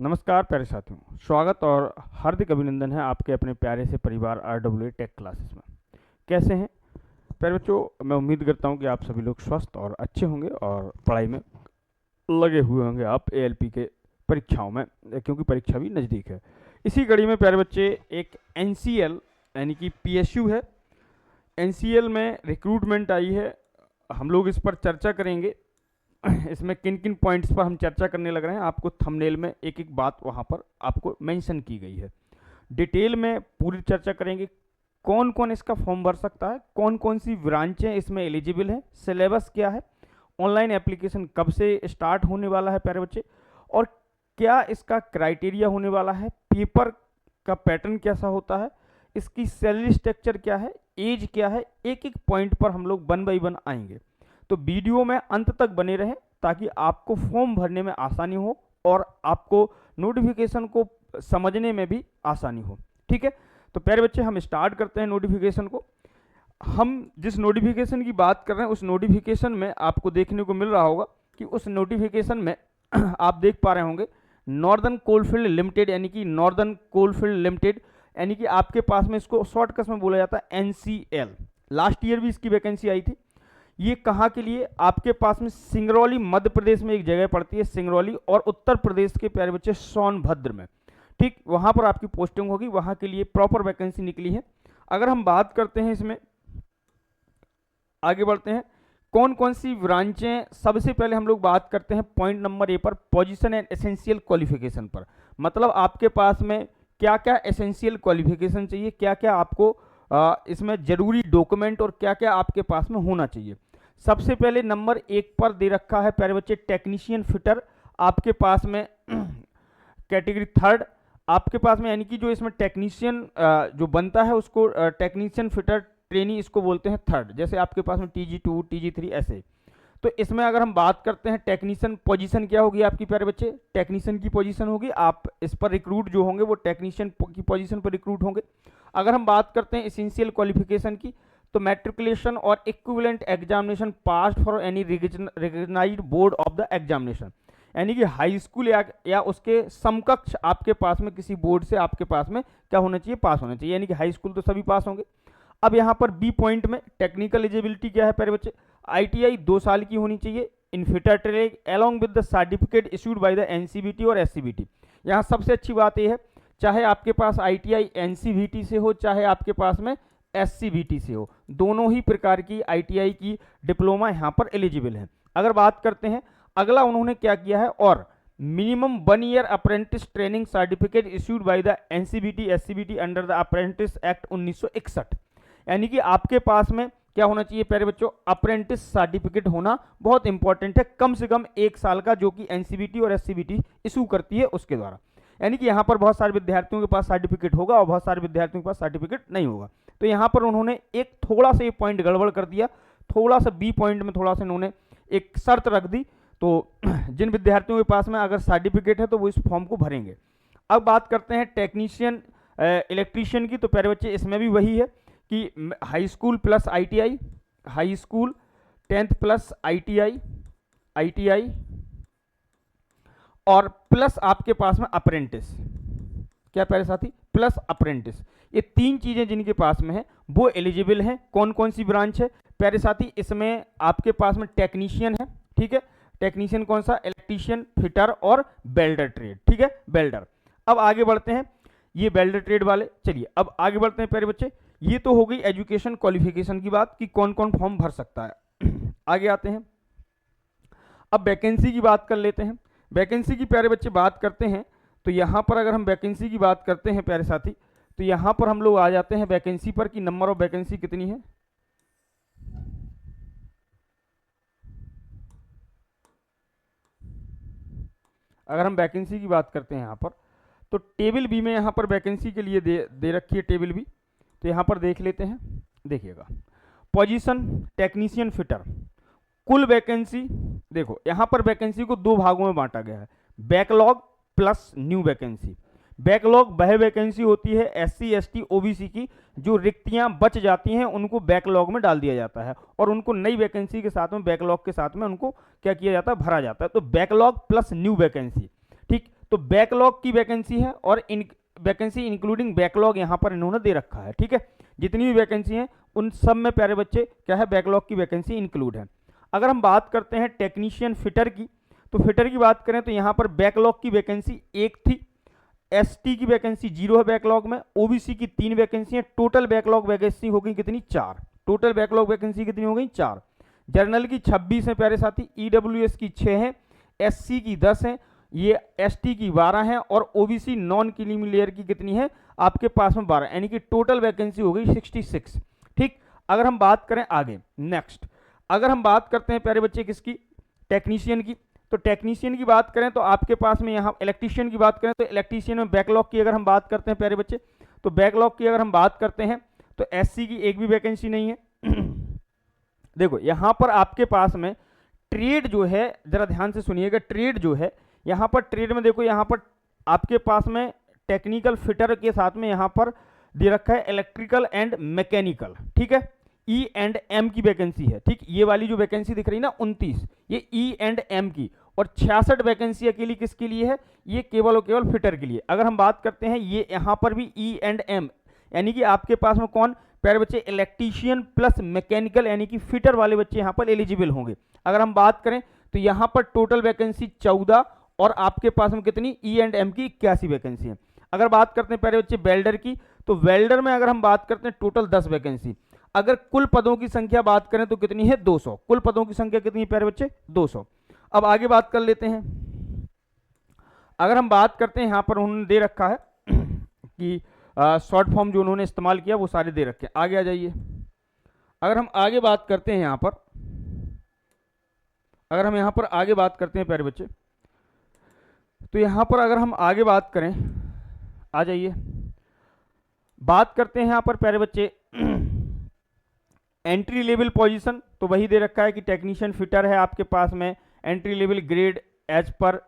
नमस्कार प्यारे साथियों, स्वागत और हार्दिक अभिनंदन है आपके अपने प्यारे से परिवार RWA टेक क्लासेस में। कैसे हैं प्यारे बच्चों? मैं उम्मीद करता हूं कि आप सभी लोग स्वस्थ और अच्छे होंगे और पढ़ाई में लगे हुए होंगे आप ALP के परीक्षाओं में, क्योंकि परीक्षा भी नज़दीक है। इसी कड़ी में प्यारे बच्चे एक NCL यानी कि PSU है। NCL में रिक्रूटमेंट आई है, हम लोग इस पर चर्चा करेंगे। इसमें किन किन पॉइंट्स पर हम चर्चा करने लग रहे हैं, आपको थंबनेल में एक एक बात वहाँ पर आपको मेंशन की गई है। डिटेल में पूरी चर्चा करेंगे, कौन कौन इसका फॉर्म भर सकता है, कौन कौन सी ब्रांचें इसमें एलिजिबल हैं, सिलेबस क्या है, ऑनलाइन एप्लीकेशन कब से स्टार्ट होने वाला है प्यारे बच्चे, और क्या इसका क्राइटेरिया होने वाला है, पेपर का पैटर्न कैसा होता है, इसकी सैलरी स्ट्रक्चर क्या है, एज क्या है, एक एक पॉइंट पर हम लोग 1 बाय 1 आएंगे। तो वीडियो में अंत तक बने रहें ताकि आपको फॉर्म भरने में आसानी हो और आपको नोटिफिकेशन को समझने में भी आसानी हो। ठीक है, तो प्यारे बच्चे हम स्टार्ट करते हैं नोटिफिकेशन को। हम जिस नोटिफिकेशन की बात कर रहे हैं उस नोटिफिकेशन में आपको देखने को मिल रहा होगा कि उस नोटिफिकेशन में आप देख पा रहे होंगे नॉर्दर्न कोलफील्ड लिमिटेड, यानी कि नॉर्दर्न कोलफील्ड लिमिटेड, यानी कि आपके पास में इसको शॉर्टकट में बोला जाता है NCL। लास्ट ईयर भी इसकी वैकेंसी आई थी। ये कहाँ के लिए? आपके पास में सिंगरौली मध्य प्रदेश में एक जगह पड़ती है सिंगरौली, और उत्तर प्रदेश के प्यारे बच्चे सोनभद्र में। ठीक, वहाँ पर आपकी पोस्टिंग होगी, वहाँ के लिए प्रॉपर वैकेंसी निकली है। अगर हम बात करते हैं इसमें आगे बढ़ते हैं कौन कौन सी ब्रांचें, सबसे पहले हम लोग बात करते हैं पॉइंट नंबर A पर, पोजीशन एंड एसेंशियल क्वालिफिकेशन पर। मतलब आपके पास में क्या क्या एसेंशियल क्वालिफिकेशन चाहिए, क्या क्या आपको इसमें जरूरी डॉक्यूमेंट और क्या क्या आपके पास में होना चाहिए। सबसे पहले नंबर 1 पर दे रखा है प्यारे बच्चे टेक्नीशियन फिटर, आपके पास में कैटेगरी 3 आपके पास में, यानी कि जो इसमें टेक्नीशियन जो बनता है उसको टेक्नीशियन फिटर ट्रेनी इसको बोलते हैं 3rd। जैसे आपके पास में TG2 TG3 ऐसे। तो इसमें अगर हम बात करते हैं टेक्नीशियन पोजीशन क्या होगी आपकी प्यारे बच्चे, टेक्नीशियन की पोजीशन होगी, आप इस पर रिक्रूट जो होंगे वो टेक्नीशियन की पोजीशन पर रिक्रूट होंगे। अगर हम बात करते हैं एसेंशियल क्वालिफिकेशन की, तो मैट्रिकुलेशन और equivalent examination pass for any recognised board of the examination, यानी कि हाई स्कूल या उसके समकक्ष आपके पास में किसी बोर्ड से आपके पास में क्या होना चाहिए, पास होना चाहिए, यानी कि हाई स्कूल तो सभी पास होंगे। अब यहाँ पर B पॉइंट में टेक्निकल एलिजिबिलिटी क्या है प्यारे बच्चे, ITI 2 साल की होनी चाहिए in fitter trade along with the certificate issued by the NCVT और SCVT। यहाँ सबसे अच्छी बात यह है, चाहे आपके पास ITI NCVT से हो, चाहे आपके पास में SCVT से हो, दोनों ही प्रकार की ITI की डिप्लोमा यहाँ पर एलिजिबल है। अगर बात करते हैं अगला उन्होंने क्या किया है, और minimum 1 year apprentice training certificate issued by the NCVT SCVT under the apprentice act 1961, यानी कि आपके पास में क्या होना चाहिए प्यारे बच्चों, अप्रेंटिस सर्टिफिकेट होना बहुत इंपॉर्टेंट है, कम से कम 1 साल का, जो कि NCVT और SCVT इशू करती है उसके द्वारा। यानी कि यहाँ पर बहुत सारे विद्यार्थियों के पास सर्टिफिकेट होगा और बहुत सारे विद्यार्थियों के पास सर्टिफिकेट नहीं होगा। तो यहाँ पर उन्होंने एक थोड़ा सा ये पॉइंट गड़बड़ कर दिया, थोड़ा सा B पॉइंट में थोड़ा सा इन्होंने एक शर्त रख दी। तो जिन विद्यार्थियों के पास में अगर सर्टिफिकेट है तो वो इस फॉर्म को भरेंगे। अब बात करते हैं टेक्नीशियन इलेक्ट्रीशियन की, तो प्यारे बच्चे इसमें भी वही है कि high school plus ITI, high school 10th plus ITI और प्लस आपके पास में अप्रेंटिस, क्या प्यारे साथी, प्लस अप्रेंटिस। ये 3 चीजें जिनके पास में है वो एलिजिबल हैं। कौन कौन सी ब्रांच है प्यारे साथी, इसमें आपके पास में टेक्नीशियन है, ठीक है, टेक्नीशियन कौन सा, इलेक्ट्रीशियन, फिटर और वेल्डर ट्रेड, ठीक है, वेल्डर। अब आगे बढ़ते हैं, ये वेल्डर ट्रेड वाले। चलिए अब आगे बढ़ते हैं प्यारे बच्चे, ये तो हो गई एजुकेशन क्वालिफिकेशन की बात कि कौन कौन फॉर्म भर सकता है। आगे आते हैं, अब वैकेंसी की बात कर लेते हैं। वैकेंसी की प्यारे बच्चे बात करते हैं तो यहाँ पर अगर हम वैकेंसी की बात करते हैं प्यारे साथी, तो यहाँ पर हम लोग आ जाते हैं वैकेंसी पर कि नंबर ऑफ वैकेंसी कितनी है। अगर हम वैकेंसी की बात करते हैं यहाँ पर, तो टेबल B में यहाँ पर वैकेंसी के लिए दे रखी है टेबल B, तो यहाँ पर देख लेते हैं। देखिएगा पोजीशन टेक्नीशियन फिटर, कुल वैकेंसी देखो, यहाँ पर वैकेंसी को 2 भागों में बांटा गया है, backlog plus new vacancy. Backlog वह वैकेंसी होती है SC ST OBC की जो रिक्तियां बच जाती हैं उनको बैकलॉग में डाल दिया जाता है और उनको नई वैकेंसी के साथ में बैकलॉग के साथ में उनको क्या किया जाता है, भरा जाता है। तो बैकलॉग प्लस न्यू वैकेंसी, ठीक। तो बैकलॉग की वैकेंसी है और इन वैकेंसी इंक्लूडिंग बैकलॉग यहाँ पर इन्होंने दे रखा है, ठीक है। जितनी भी वैकेंसी हैं उन सब में प्यारे बच्चे क्या है, बैकलॉग की वैकेंसी इंक्लूड है। अगर हम बात करते हैं टेक्नीशियन फिटर की, तो फिटर की बात करें तो यहाँ पर बैकलॉग की वैकेंसी 1 थी, एसटी की वैकेंसी 0 है बैकलॉग में, ओबीसी की 3 वैकेंसी है, टोटल बैकलॉग वैकेंसी हो गई कितनी, 4। टोटल बैकलॉग वैकेंसी कितनी हो गई, 4। जर्नल की 26 है प्यारे साथी, ईडब्ल्यूएस की 6 है, एससी की 10 है, ये एसटी की 12 है, और ओबीसी नॉन क्रीमी लेयर की कितनी है आपके पास में 12, यानी कि टोटल वैकेंसी हो गई 66, ठीक। अगर हम बात करें आगे नेक्स्ट, अगर हम बात करते हैं प्यारे बच्चे किसकी, टेक्नीशियन की, तो टेक्नीशियन की बात करें तो आपके पास में यहाँ इलेक्ट्रीशियन की बात करें तो इलेक्ट्रीशियन में बैकलॉग की अगर हम बात करते हैं प्यारे बच्चे, तो बैकलॉग की अगर हम बात करते हैं तो एससी की एक भी वैकेंसी नहीं है। देखो यहाँ पर आपके पास में ट्रेड जो है, जरा ध्यान से सुनिएगा, ट्रेड जो है यहाँ पर ट्रेड में देखो यहाँ पर आपके पास में टेक्निकल फिटर के साथ में यहाँ पर दे रखा है इलेक्ट्रिकल एंड मैकेनिकल, ठीक है, ई एंड एम की वैकेंसी है, ठीक। ये वाली जो वैकेंसी दिख रही है ना 29, ये ई एंड एम की, और 66 वैकेंसी अकेली किसके लिए है, ये केवल और केवल फिटर के लिए। अगर हम बात करते हैं ये यहाँ पर भी ई एंड एम, यानी कि आपके पास में कौन प्यारे बच्चे, इलेक्ट्रीशियन प्लस मैकेनिकल, यानी कि फिटर वाले बच्चे यहाँ पर एलिजिबल होंगे। अगर हम बात करें तो यहाँ पर टोटल वैकेंसी 14 और आपके पास में कितनी, ई एंड एम की 81 वैकेंसी है। अगर बात करते हैं प्यारे बच्चे वेल्डर की, तो वेल्डर में अगर हम बात करते हैं टोटल 10 वैकेंसी। अगर कुल पदों की संख्या बात करें तो कितनी है, 200। कुल पदों की संख्या कितनी है प्यारे बच्चे, 200। अब आगे बात कर लेते हैं, अगर हम बात करते हैं यहाँ पर उन्होंने दे रखा है कि शॉर्ट फॉर्म जो उन्होंने इस्तेमाल किया वो सारे दे रखे हैं। आगे आ जाइए, अगर हम आगे बात करते हैं यहाँ पर, अगर हम यहाँ पर आगे बात करते हैं प्यारे बच्चे, तो यहाँ पर अगर हम आगे बात करें, आ जाइए, बात करते हैं यहाँ पर प्यारे बच्चे एंट्री लेवल पोजीशन, तो वही दे रखा है कि टेक्नीशियन फिटर है आपके पास में, एंट्री लेवल ग्रेड एज पर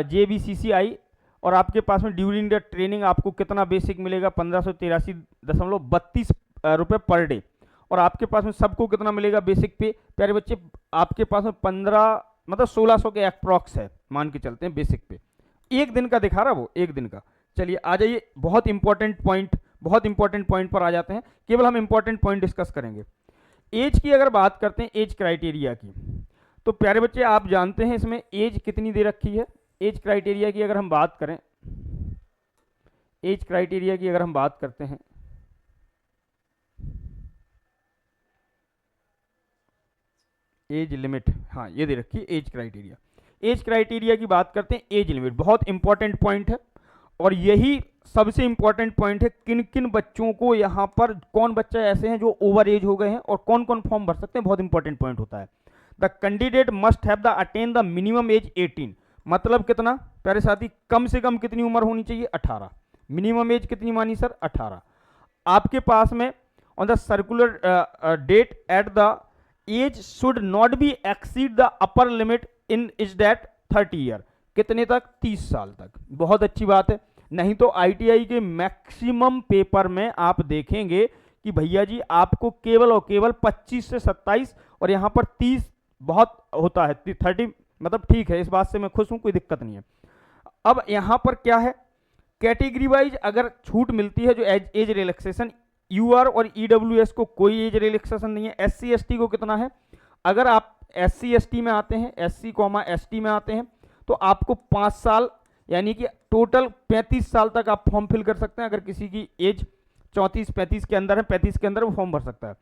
JBCCI, और आपके पास में ड्यूरिंग द ट्रेनिंग आपको कितना बेसिक मिलेगा, 1583.32 रुपये पर डे, और आपके पास में सबको कितना मिलेगा बेसिक पे प्यारे बच्चे, आपके पास में 15 मतलब 1600 के अप्रॉक्स है, मान के चलते हैं बेसिक पे। एक दिन का दिखा रहा वो, एक दिन का। चलिए आ जाइए, बहुत इंपॉर्टेंट पॉइंट पर आ जाते हैं, केवल हम इंपॉर्टेंट पॉइंट डिस्कस करेंगे। एज की अगर बात करते हैं, एज क्राइटेरिया की, तो प्यारे बच्चे आप जानते हैं इसमें एज कितनी दे रखी है। एज क्राइटेरिया की अगर हम बात करें, एज क्राइटेरिया की अगर हम बात करते हैं, एज लिमिट, हाँ ये दे रखी है एज क्राइटेरिया। एज क्राइटेरिया की बात करते हैं, एज लिमिट बहुत इंपॉर्टेंट पॉइंट है, और यही सबसे इंपॉर्टेंट पॉइंट है किन किन बच्चों को यहाँ पर, कौन बच्चे ऐसे हैं जो ओवर एज हो गए हैं और कौन कौन फॉर्म भर सकते हैं, बहुत इंपॉर्टेंट पॉइंट होता है। The candidate must have the attain the minimum age 18, मतलब कितना प्यारे साथी, कम से कम कितनी उम्र होनी चाहिए, 18। मिनिमम एज कितनी मानी सर, 18। आपके पास में on the circular date at the age should not be exceed the upper limit in is that 30 year, कितने तक, 30 साल तक। बहुत अच्छी बात है, नहीं तो आईटीआई के मैक्सिमम पेपर में आप देखेंगे कि भैया जी आपको केवल और केवल 25 से 27 और यहाँ पर 30 बहुत होता है, 30 मतलब ठीक है, इस बात से मैं खुश हूँ, कोई दिक्कत नहीं है। अब यहाँ पर क्या है, कैटेगरी वाइज अगर छूट मिलती है जो एज रिलैक्सेशन, यूआर और ईडब्ल्यूएस को कोई एज रिलैक्सेशन नहीं है। एससी एसटी को कितना है, अगर आप एससी एसटी में आते हैं, एससी कॉमा एसटी में आते हैं, तो आपको 5 साल यानी कि टोटल 35 साल तक आप फॉर्म फिल कर सकते हैं। अगर किसी की एज 34-35 के अंदर है, 35 के अंदर वो फॉर्म भर सकता है।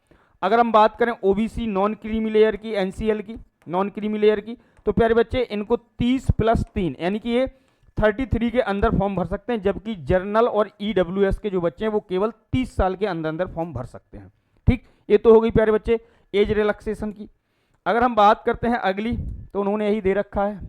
अगर हम बात करें ओबीसी नॉन क्रीमी लेयर की, एनसीएल की, नॉन क्रीमी लेयर की, तो प्यारे बच्चे इनको 30 + 3 यानी कि ये 33 के अंदर फॉर्म भर सकते हैं, जबकि जर्नल और ईडब्ल्यूएस के जो बच्चे हैं वो केवल 30 साल के अंदर अंदर फॉर्म भर सकते हैं। ठीक, ये तो हो गई प्यारे बच्चे एज रिलैक्सेशन की। अगर हम बात करते हैं अगली, तो उन्होंने यही दे रखा है,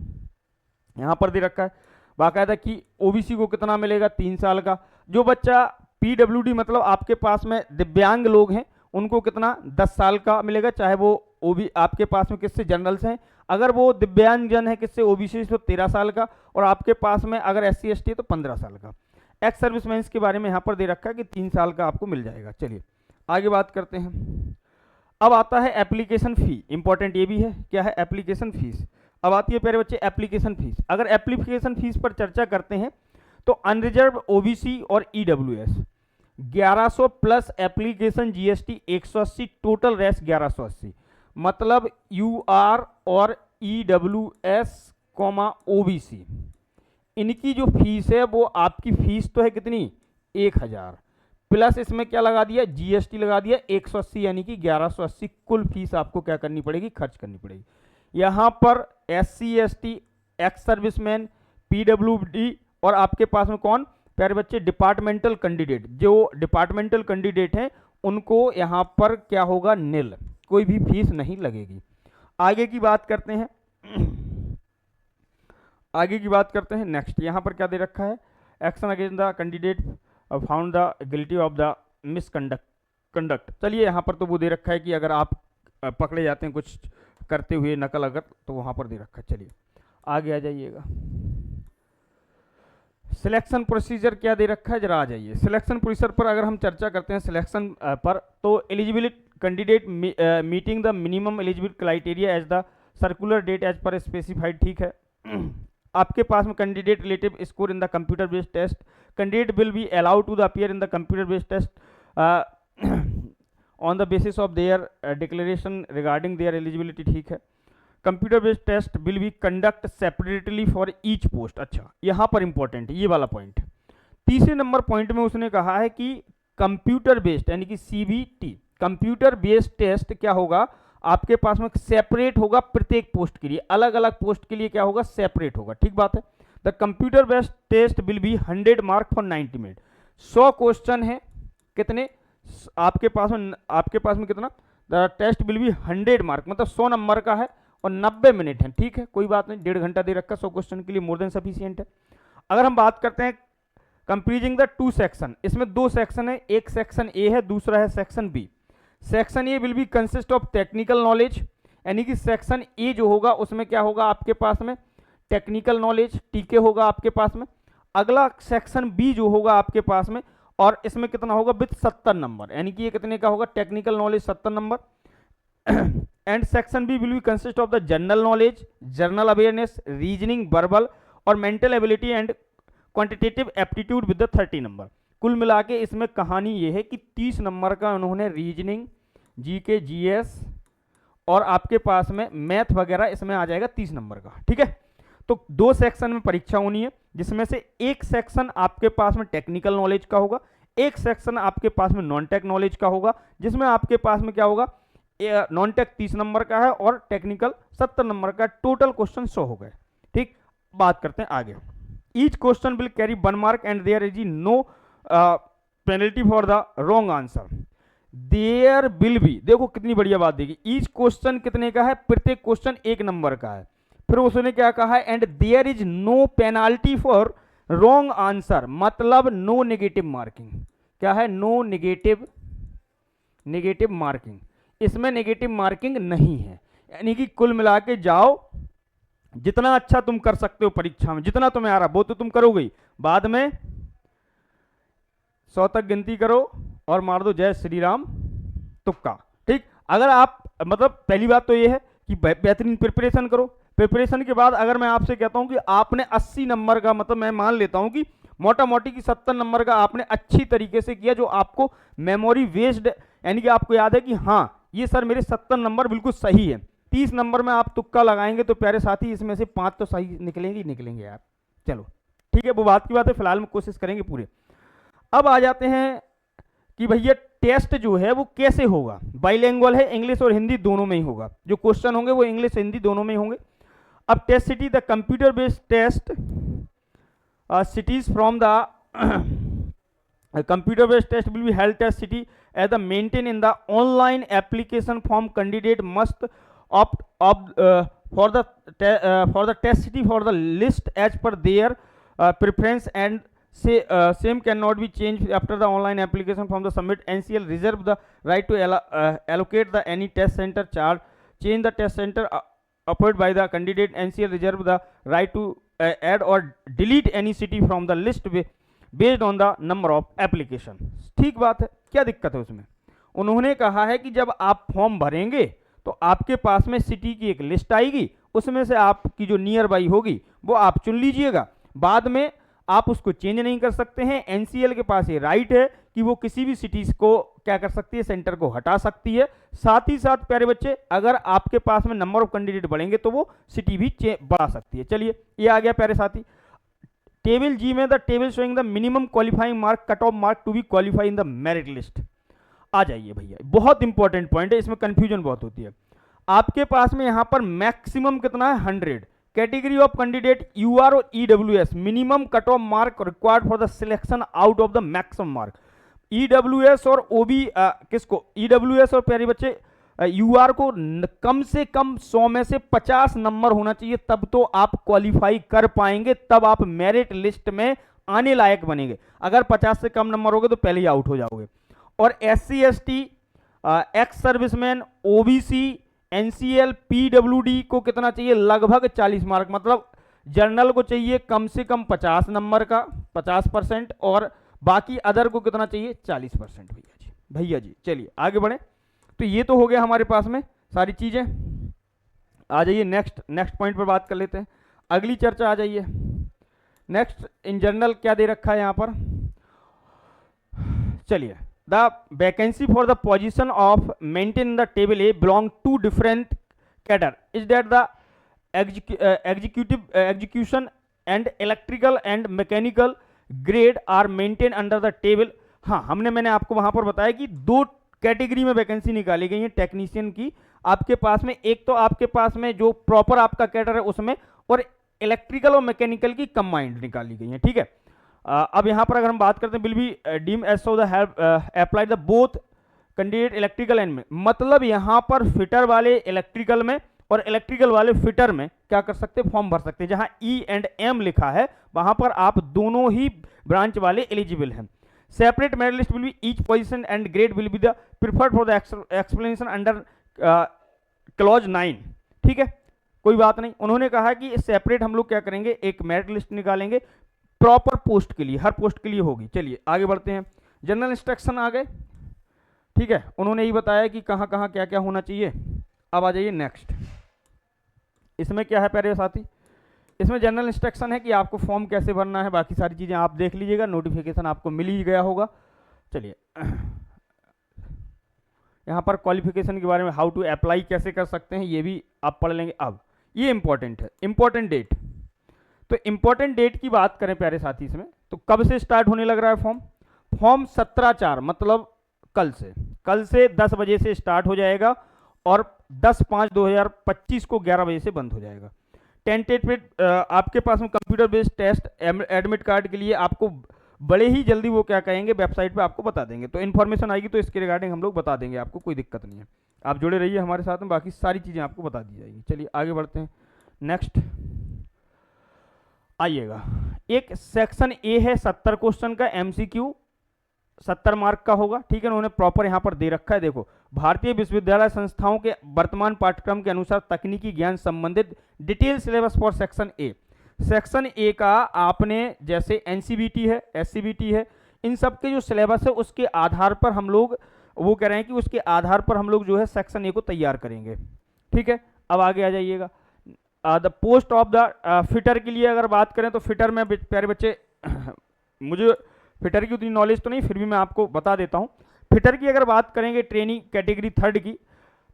यहाँ पर दे रखा है बाकायदा कि ओबीसी को कितना मिलेगा, 3 साल का। जो बच्चा पीडब्ल्यूडी मतलब आपके पास में दिव्यांग लोग हैं उनको कितना 10 साल का मिलेगा, चाहे वो ओबी आपके पास में किससे जनरल से हैं। अगर वो दिव्यांग जन है किससे ओबीसी से, तो 13 साल का, और आपके पास में अगर एससी एसटी है तो 15 साल का। एक्स सर्विसमैन के बारे में यहाँ पर दे रखा है कि 3 साल का आपको मिल जाएगा। चलिए आगे बात करते हैं। अब आता है एप्लीकेशन फ़ी, इंपॉर्टेंट ये भी है, क्या है एप्लीकेशन फीस। अब आती है प्यारे बच्चे एप्लीकेशन फीस। अगर एप्लीकेशन फीस पर चर्चा करते हैं तो अनरिजर्व ओबीसी और EWS 1100 plus application GST 180, total रेस 1180, मतलब यूआर और ईडब्ल्यूएस कॉमा ओबीसी, इनकी जो फीस है वो आपकी फीस तो है कितनी 1000 प्लस इसमें क्या लगा दिया जीएसटी लगा दिया 180, यानी कि 1180 कुल फीस आपको क्या करनी पड़ेगी खर्च करनी पड़ेगी। यहाँ पर SC ST, ex serviceman, PWD और आपके पास में कौन प्यारे बच्चे डिपार्टमेंटल कैंडिडेट, जो डिपार्टमेंटल कैंडिडेट हैं उनको यहाँ पर क्या होगा निल, कोई भी फीस नहीं लगेगी। आगे की बात करते हैं, आगे की बात करते हैं नेक्स्ट। यहाँ पर क्या दे रखा है, action against the candidate found the guilty of the misconduct. चलिए यहाँ पर तो वो दे रखा है कि अगर आप पकड़े जाते हैं कुछ करते हुए नकल अगर, तो वहाँ पर दे रखा है। चलिए आगे आ जाइएगा। सिलेक्शन प्रोसीजर क्या दे रखा है, जरा आ जाइए। सिलेक्शन प्रोसीजर पर अगर हम चर्चा करते हैं सिलेक्शन पर, तो eligibility candidate meeting the minimum eligibility criteria as the circular date as पर स्पेसिफाइड, ठीक है। आपके पास में candidate relative score in the computer based test, candidate will be allowed to the appear in the computer based test on the basis of their declaration regarding their eligibility, ठीक है। Computer based test will be conduct separately for each post. अच्छा, यहाँ पर important ये वाला point, तीसरे number point में उसने कहा है कि कंप्यूटर बेस्ड यानी कि सीबीटी कंप्यूटर बेस्ड टेस्ट क्या होगा आपके पास में सेपरेट होगा, प्रत्येक पोस्ट के लिए, अलग अलग पोस्ट के लिए क्या होगा सेपरेट होगा, ठीक बात है। The computer based test will be 100 mark for 90 minute. 100 question है, कितने आपके पास में कितना, the test will be 100 mark, मतलब 100 नंबर का है और 90 मिनट है, ठीक है, कोई बात नहीं, 1.5 घंटा दे रखा 100 क्वेश्चन के लिए, मोर देन सफिशिएंट है। अगर हम बात करते हैं कंप्रीजिंग द 2 सेक्शन, इसमें 2 सेक्शन है, एक सेक्शन ए है, दूसरा है section B. Section A will be consist of technical knowledge, यानी कि सेक्शन ए जो होगा उसमें क्या होगा आपके पास में टेक्निकल नॉलेज, टीके होगा आपके पास में। अगला सेक्शन बी जो होगा आपके पास में, और इसमें कितना होगा विथ 70 नंबर, यानी कि ये कितने का होगा technical knowledge 70 number. And section B will be consist of the general knowledge, journal awareness, reasoning, verbal और mental ability and quantitative aptitude with the 30 number. कुल मिला के इसमें कहानी ये है कि 30 नंबर का उन्होंने रीजनिंग, जीके, जीएस और आपके पास में मैथ वगैरह इसमें आ जाएगा 30 नंबर का, ठीक है। तो 2 सेक्शन में परीक्षा होनी है, जिसमें से एक सेक्शन आपके पास में टेक्निकल नॉलेज का होगा, एक सेक्शन आपके पास में नॉन टेक नॉलेज का होगा, जिसमें आपके पास में क्या होगा नॉन टेक 30 नंबर का है और टेक्निकल 70 नंबर का, टोटल क्वेश्चन 100 हो गए, ठीक। बात करते हैं आगे। Each question will carry 1 mark and there is no penalty for the wrong answer. There will be, देखो कितनी बढ़िया बात देखी, ईच क्वेश्चन कितने का है, प्रत्येक क्वेश्चन 1 नंबर का है। फिर उसने क्या कहा है, and there is no penalty for wrong answer, मतलब नो नेगेटिव मार्किंग। क्या है, नो नेगेटिव मार्किंग, इसमें नेगेटिव मार्किंग नहीं है, यानी कि कुल मिला के जाओ, जितना अच्छा तुम कर सकते हो परीक्षा में, जितना तुम्हें आ रहा वो तो तुम करोगे ही, बाद में 100 तक गिनती करो और मार दो जय श्री राम तुक्का, ठीक। अगर आप मतलब पहली बात तो ये है कि बेहतरीन प्रिपरेशन करो, प्रिपरेशन के बाद अगर मैं आपसे कहता हूं कि आपने 80 नंबर का, मतलब मैं मान लेता हूं कि मोटा मोटी की 70 नंबर का आपने अच्छी तरीके से किया, जो आपको मेमोरी बेस्ड, यानी कि आपको याद है कि हाँ ये सर मेरे 70 नंबर बिल्कुल सही है, 30 नंबर में आप तुक्का लगाएंगे तो प्यारे साथी इसमें से 5 तो सही निकलेंगे यार, चलो ठीक है, वो बात की बात है, फिलहाल में कोशिश करेंगे पूरे। अब आ जाते हैं कि भैया टेस्ट जो है वो कैसे होगा, बाइलिंगुअल है, इंग्लिश और हिंदी दोनों में ही होगा, जो क्वेश्चन होंगे वो इंग्लिश हिंदी दोनों में ही होंगे। अब test city, the computer based test cities from the computer based test will be held test city as the maintained in the online application form. Candidate must opt for the test city for the list as per their preference, and same cannot be changed after the online application from the submit. NCL reserve the right to allocate the any test center charge, change the test center appointed by the candidate. NCL reserve the right to add or delete any city from the list based on the number of application. ठीक बात है, क्या दिक्कत है उसमें? उन्होंने कहा है कि जब आप फॉर्म भरेंगे तो आपके पास में सिटी की एक लिस्ट आएगी, उसमें से आपकी जो नियर बाई होगी वो आप चुन लीजिएगा, बाद में आप उसको चेंज नहीं कर सकते हैं। एनसीएल के पास ये राइट है कि वो किसी भी सिटीज को क्या कर सकती है, सेंटर को हटा सकती है। साथ ही साथ प्यारे बच्चे, अगर आपके पास में नंबर ऑफ कैंडिडेट बढ़ेंगे तो वो सिटी भी बढ़ा सकती है। चलिए ये आ गया प्यारे साथी। टेबल जी में the table showing the minimum qualifying mark, cut off mark to be qualify in the merit list. आ जाइए भैया, बहुत इंपॉर्टेंट पॉइंट है, इसमें कंफ्यूजन बहुत होती है। आपके पास में यहां पर मैक्सिमम कितना है, 100। कैटेगरी ऑफ कैंडिडेट यूआर और EWS, minimum cut off mark required for the selection out of the maximum mark. EWS और ओबी किसको, ईडब्ल्यूएस और प्यारे बच्चे यूआर को कम से कम 100 में से 50 नंबर होना चाहिए, तब तो आप क्वालिफाई कर पाएंगे, तब आप मेरिट लिस्ट में आने लायक बनेंगे। अगर 50 से कम नंबर होगे तो पहले ही आउट हो जाओगे। और SC ST, ex serviceman, OBC, NCL, PWD को कितना चाहिए, लगभग 40 मार्क, मतलब जर्नल को चाहिए कम से कम 50 नंबर का 50%, और बाकी अदर को कितना चाहिए, 40%। भैया जी चलिए आगे बढ़े। तो ये तो हो गया हमारे पास में सारी चीजें। आ जाइए नेक्स्ट पॉइंट पर बात कर लेते हैं, अगली चर्चा आ जाइए। नेक्स्ट इन जनरल क्या दे रखा है यहाँ पर, चलिए। The vacancy for the position of maintain the table A belong to different cadre is that the execution and electrical and mechanical grade are maintain under the table. हाँ, मैंने आपको वहां पर बताया कि 2 कैटेगरी में वैकेंसी निकाली गई है टेक्नीशियन की आपके पास में। एक तो आपके पास में जो प्रॉपर आपका कैडर है उसमें, और इलेक्ट्रिकल और मैकेनिकल की कंबाइंड निकाली गई है, ठीक है। अब यहां पर अगर हम बात करते हैं, will be deem as so the have applied the both candidate electrical and में, मतलब यहां पर फिटर वाले इलेक्ट्रिकल में और इलेक्ट्रिकल वाले फिटर में क्या कर सकते हैं, फॉर्म भर सकते हैं। जहां ई एंड एम लिखा है वहां पर आप दोनों ही ब्रांच वाले एलिजिबल हैं। Separate merit list will be each position and grade will be the preferred for the explanation under clause 9, ठीक है, कोई बात नहीं। उन्होंने कहा कि सेपरेट हम लोग क्या करेंगे, एक मेरिट लिस्ट निकालेंगे प्रॉपर पोस्ट के लिए, हर पोस्ट के लिए होगी। चलिए आगे बढ़ते हैं। जनरल इंस्ट्रक्शन आ गए, ठीक है, उन्होंने ही बताया कि कहां कहां क्या क्या होना चाहिए। अब आ जाइए नेक्स्ट। इसमें क्या है प्यारे साथी, इसमें जनरल इंस्ट्रक्शन है कि आपको फॉर्म कैसे भरना है, बाकी सारी चीजें आप देख लीजिएगा, नोटिफिकेशन आपको मिल ही गया होगा। चलिए यहाँ पर क्वालिफिकेशन के बारे में, हाउ टू अप्लाई कैसे कर सकते हैं, ये भी आप पढ़ लेंगे। अब ये इंपॉर्टेंट है, इंपॉर्टेंट डेट। तो इंपॉर्टेंट डेट की बात करें प्यारे साथी इसमें, तो कब से स्टार्ट होने लग रहा है फॉर्म 17/4, मतलब कल से 10 बजे से स्टार्ट हो जाएगा और 10/5/2025 को 11 बजे से बंद हो जाएगा। टेंटेटिव आपके पास में computer based test admit card के लिए आपको बड़े ही जल्दी वो क्या कहेंगे, वेबसाइट पे आपको बता देंगे। तो इन्फॉर्मेशन आएगी तो इसके रिगार्डिंग हम लोग बता देंगे आपको, कोई दिक्कत नहीं है। आप जुड़े रहिए हमारे साथ में, बाकी सारी चीज़ें आपको बता दी जाएगी। चलिए आगे बढ़ते हैं। नेक्स्ट आइएगा, एक सेक्शन ए है 70 क्वेश्चन का, एमसीक्यू 70 मार्क का होगा, ठीक है। उन्होंने प्रॉपर यहाँ पर दे रखा है, देखो, भारतीय विश्वविद्यालय संस्थाओं के वर्तमान पाठ्यक्रम के अनुसार तकनीकी ज्ञान संबंधित detail syllabus for section A. Section A का आपने जैसे एनसीबीटी है, एससीबीटी है, इन सब के जो सिलेबस है उसके आधार पर हम लोग वो कह रहे हैं कि उसके आधार पर हम लोग जो है सेक्शन ए को तैयार करेंगे, ठीक है। अब आगे आ जाइएगा, the post of the fitter के लिए अगर बात करें तो फिटर में प्यारे बच्चे मुझे फिटर की उतनी नॉलेज तो नहीं, फिर भी मैं आपको बता देता हूँ। फिटर की अगर बात करेंगे ट्रेनिंग कैटेगरी 3 की,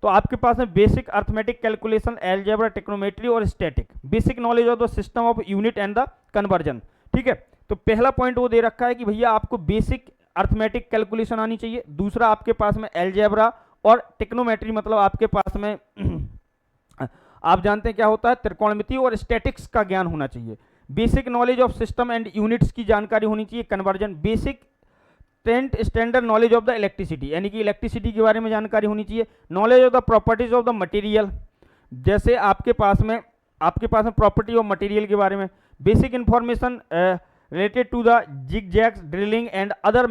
तो आपके पास में basic arithmetic calculation, algebra, trigonometry और static, basic knowledge of the system of unit and the conversion, ठीक है। तो पहला पॉइंट वो दे रखा है कि भैया आपको बेसिक अर्थमेटिक कैलकुलेशन आनी चाहिए। दूसरा आपके पास में एलजेब्रा और टेक्नोमेट्री, मतलब आपके पास में आप जानते हैं क्या होता है, त्रिकोणमिति और स्टैटिक्स का ज्ञान होना चाहिए। Basic knowledge of system and units की जानकारी होनी चाहिए। Conversion, basic standard knowledge of the electricity, यानी कि इलेक्ट्रिसिटी के बारे में जानकारी होनी चाहिए। Knowledge of the properties of the material, जैसे आपके पास में प्रॉपर्टी ऑफ मटेरियल के बारे में। Basic information related to the zigzags, drilling and other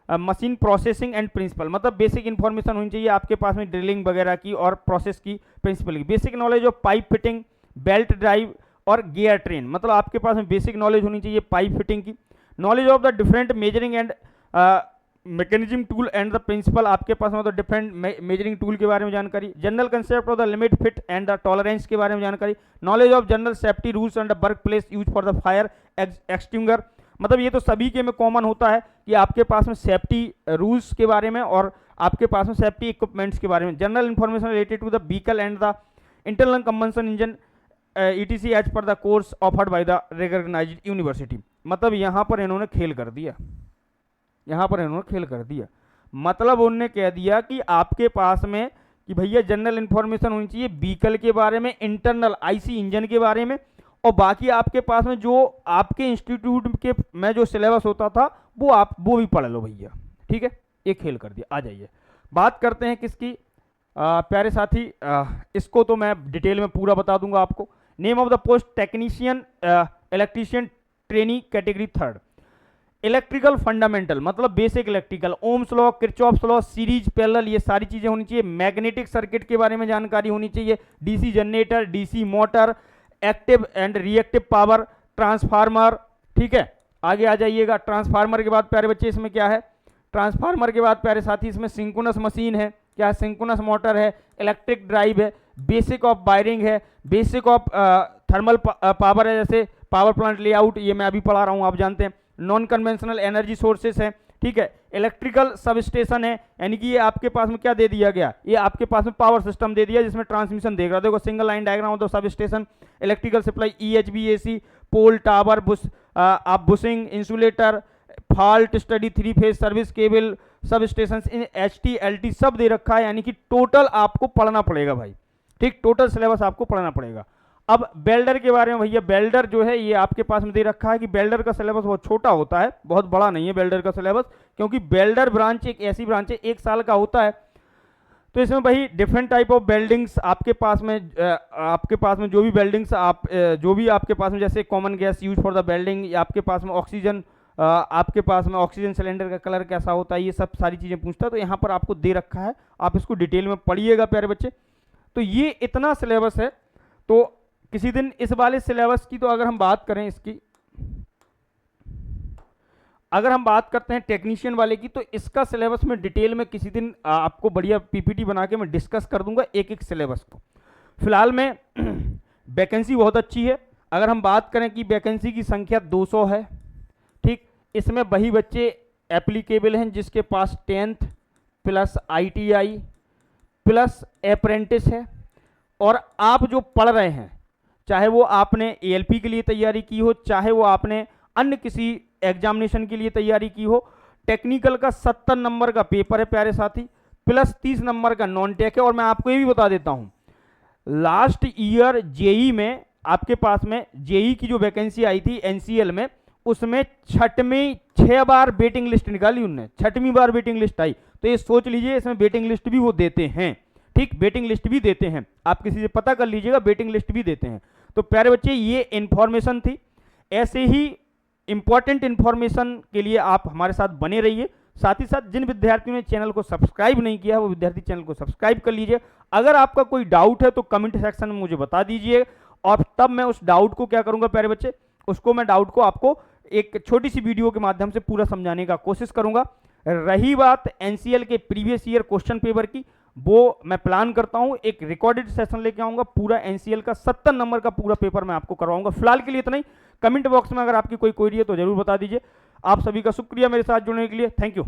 machine processing and principle, मतलब बेसिक इंफॉर्मेशन होनी चाहिए आपके पास में ड्रिलिंग वगैरह की और प्रोसेस की, प्रिंसिपल की। Basic knowledge of pipe fitting, belt drive और गियर ट्रेन, मतलब आपके पास में बेसिक नॉलेज होनी चाहिए पाइप फिटिंग की। Knowledge of the different measuring and mechanism tool and the principle आपके पास में, तो डिफरेंट मेजरिंग टूल के बारे में जानकारी, general concept of the limit fit and the tolerance के बारे में जानकारी, knowledge of general safety rules and the work place use for the fire extinguisher. मतलब ये तो सभी के में कॉमन होता है कि आपके पास में सेफ्टी रूल्स के बारे में और आपके पास में सेफ्टी इक्विपमेंट्स के बारे में, general information related to the vehicle and the internal combustion engine ETC as पर the course offered by the recognised university. मतलब यहाँ पर इन्होंने खेल कर दिया, यहाँ पर इन्होंने खेल कर दिया। मतलब उन्होंने कह दिया कि आपके पास में कि भैया जनरल इन्फॉर्मेशन होनी चाहिए व्हीकल के बारे में, इंटरनल IC इंजन के बारे में, और बाकी आपके पास में जो आपके इंस्टीट्यूट के में जो सिलेबस होता था वो भी पढ़ लो भैया। ठीक है, ये खेल कर दिया। आ जाइए बात करते हैं किसकी, प्यारे साथी, इसको तो मैं डिटेल में पूरा बता दूंगा आपको। Name of the post technician electrician trainee category 3, electrical fundamental मतलब basic electrical, Ohm's law, Kirchhoff's law, series parallel, ये सारी चीजें होनी चाहिए। मैग्नेटिक सर्किट के बारे में जानकारी होनी चाहिए, DC generator, DC motor, active and reactive power transformer. ठीक है, आगे आ जाइएगा। ट्रांसफार्मर के बाद प्यारे बच्चे इसमें क्या है, ट्रांसफार्मर के बाद प्यारे साथी इसमें सिंक्रोनस मशीन है, क्या सिंक्रोनस मोटर है, इलेक्ट्रिक ड्राइव है, बेसिक ऑफ वायरिंग है, बेसिक ऑफ थर्मल पावर है, जैसे पावर प्लांट लेआउट, ये मैं अभी पढ़ा रहा हूँ आप जानते हैं। नॉन कन्वेंशनल एनर्जी सोर्सेस है। ठीक है, इलेक्ट्रिकल सब स्टेशन है, यानी कि ये आपके पास में क्या दे दिया गया, ये आपके पास में पावर सिस्टम दे दिया जिसमें ट्रांसमिशन देगा। देखो single line diagram of the sub station, electrical supply EHV AC, pole, tower, आप bushing, insulator, fault study, 3 phase service cable, sub station in HT LT सब दे रखा है, यानी कि टोटल आपको पढ़ना पड़ेगा भाई। ठीक, टोटल सिलेबस आपको पढ़ना पड़ेगा। अब बेल्डर के बारे में भैया, बेल्डर जो है ये आपके पास में दे रखा है कि बेल्डर का सिलेबस बहुत छोटा होता है, बहुत बड़ा नहीं है बेल्डर का सिलेबस, क्योंकि बेल्डर ब्रांच एक ऐसी ब्रांच है 1 साल का होता है। तो इसमें भाई डिफरेंट टाइप ऑफ बेल्डिंग्स आपके पास में जो भी बेल्डिंग्स जो भी आपके पास में, जैसे common gas use for the welding, आपके पास में ऑक्सीजन, आपके पास में ऑक्सीजन सिलेंडर का कलर कैसा होता है, ये सब सारी चीज़ें पूछता है। तो यहाँ पर आपको दे रखा है, आप इसको डिटेल में पढ़िएगा प्यारे बच्चे। तो ये इतना सिलेबस है। तो किसी दिन इस वाले सिलेबस की, तो अगर हम बात करें इसकी, अगर हम बात करते हैं टेक्नीशियन वाले की, तो इसका सिलेबस में डिटेल में किसी दिन आपको बढ़िया PPT बना के मैं डिस्कस कर दूंगा एक एक सिलेबस को। फिलहाल में वैकेंसी बहुत अच्छी है। अगर हम बात करें कि वैकेंसी की संख्या 200 है। ठीक, इसमें वही बच्चे एप्लीकेबल हैं जिसके पास 10th plus ITI plus apprentice है। और आप जो पढ़ रहे हैं, चाहे वो आपने ALP के लिए तैयारी की हो, चाहे वो आपने अन्य किसी एग्जामिनेशन के लिए तैयारी की हो, टेक्निकल का 70 नंबर का पेपर है प्यारे साथी, प्लस 30 नंबर का नॉन टेक है। और मैं आपको ये भी बता देता हूं, लास्ट ईयर JEE में आपके पास में JEE की जो वैकेंसी आई थी NCL में, उसमें 6 बार वेटिंग लिस्ट निकाली उनने, 6वीं बार वेटिंग लिस्ट आई। तो ये सोच लीजिए, इसमें वेटिंग लिस्ट भी वो देते हैं। ठीक, वेटिंग लिस्ट भी देते हैं, आप किसी से पता कर लीजिएगा, वेटिंग लिस्ट भी देते हैं। तो प्यारे बच्चे ये इंफॉर्मेशन थी। ऐसे ही इंपॉर्टेंट इंफॉर्मेशन के लिए आप हमारे साथ बने रहिए। साथ ही साथ जिन विद्यार्थियों ने चैनल को सब्सक्राइब नहीं किया, वो विद्यार्थी चैनल को सब्सक्राइब कर लीजिए। अगर आपका कोई डाउट है तो कमेंट सेक्शन में मुझे बता दीजिए, और तब मैं उस डाउट को क्या करूंगा प्यारे बच्चे, उसको मैं डाउट को आपको एक छोटी सी वीडियो के माध्यम से पूरा समझाने का कोशिश करूंगा। रही बात NCL के प्रीवियस ईयर क्वेश्चन पेपर की, वो मैं प्लान करता हूं, एक रिकॉर्डेड सेशन लेके आऊंगा, पूरा NCL का 70 नंबर का पूरा पेपर मैं आपको करवाऊंगा। फिलहाल के लिए इतना ही। कमेंट बॉक्स में अगर आपकी कोई क्वेरी है तो जरूर बता दीजिए। आप सभी का शुक्रिया मेरे साथ जुड़ने के लिए। Thank you.